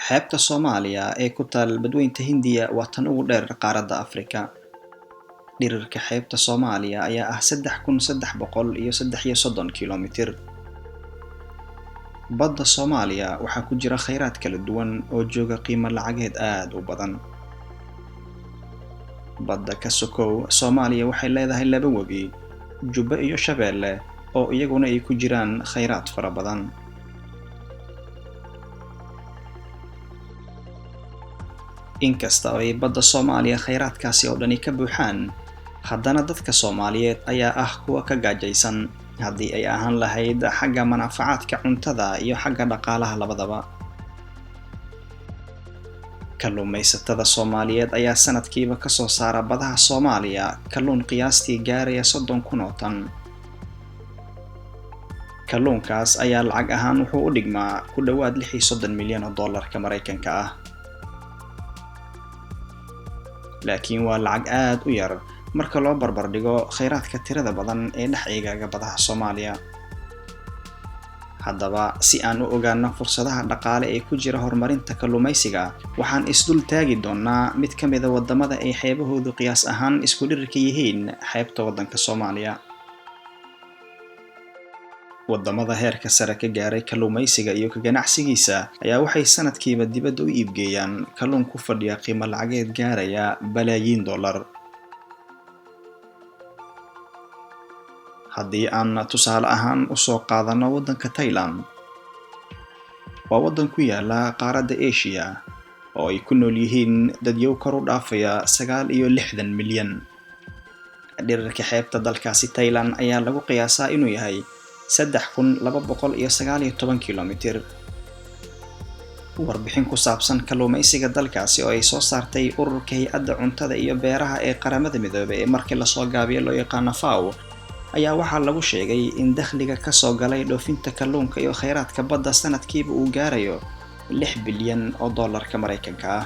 Xeebta Soomaaliya ee ku taal Badweynta Hindiya waa tan ugu dheer qaaradda Afrika. Dhirirka xeebta Soomaaliya ayaa ah 3,330 kiiloomitir. Badda Soomaaliya waxaa ku jira kheyraad kala duwan oo jooga qiimo lacageed aad u badan. Badda ka sokow, Soomaaliya waxay leedahay 2 webi, Jubba iyo Shabeelle, oo iyaguna ay ku jiraan kheyraad fara badan. Inkasta oo ay badda Soomaaliya kheyraadkaasi oo dhani ka buuxaan, haddana dadka Soomaaliyeed ayaa ah kuwa ka gaajaysan haddii ay ahaan lahayd xagga manaafacaadka cuntada iyo xagga dhaqaalaha labadaba. Kalluumaysatada Soomaaliyeed ayaa sanadkiiba ka soo saara badaha Soomaaliya kalluun qiyaastii gaaraya 30,000 oo tan. Kalluunkaas ayaa lacag ahaan wuxuu u dhigmaa ku dhowaad 36 milyan oo dollarka Mareykanka ah. Laakiin waa lacag aad u yar marka loo barbar dhigo kheyraadka tirada badan ee dhex eegaaga badaha Soomaaliya. Haddaba, si aan u ogaano fursadaha dhaqaale ee ku jira horumarinta kalluumaysiga, waxaan isdul taagi doonaa mid ka mid ah wadamada ay xeebahoodu qiyaas ahaan isku dhirirka yihiin xeebta waddanka Soomaaliya. Wadamada heerka sare ka gaaray kalluumaysiga iyo ka ganacsigiisa ayaa waxay sanadkiiba dibadda u iibgeeyaan kalluun ku fadhiya qiimo lacageed gaaraya balaayiin dollar. Haddii aan tusaale ahaan u soo qaadano waddanka Thailand, waa waddan ku yaala qaaradda Asia oo ay ku nool yihiin dadyow kor u dhaafaya 69 milyan. Dhirirka xeebta dalkaasi Thailand ayaa lagu qiyaasaa inuu yahay 3,219 kiiloomitir. Warbixin ku saabsan kalluumaysiga dalkaasi oo ay soo saartay ururka Hay'adda Cuntada iyo Beeraha ee Qaramada Midoobay ee markii la soo gaabiyo loo yaqaan FAO ayaa waxaa lagu sheegay in dakhliga ka soo galay dhoofinta kalluunka iyo kheyraadka badda sanadkiiba uu gaarayo 6 bilyan oo dollarka Mareykanka ah.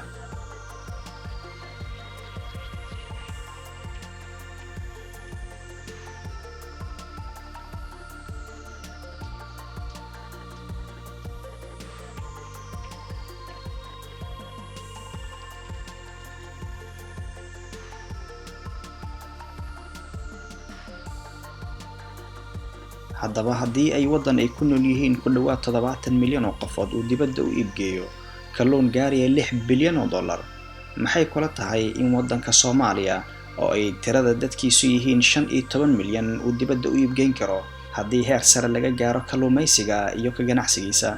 Haddaba, haddii ay waddan ay ku nool yihiin ku dhowaad 70 milyan oo qofood uu dibadda u iibgeeyo kalluun gaaraya 6 bilyan oo dollar, maxay kula tahay in waddanka Soomaaliya oo ay tirada dadkiisu yihiin 15 milyan uu dibadda u iibgeyn karo haddii heer sare laga gaaro kalluumaysiga iyo ka ganacsigiisa?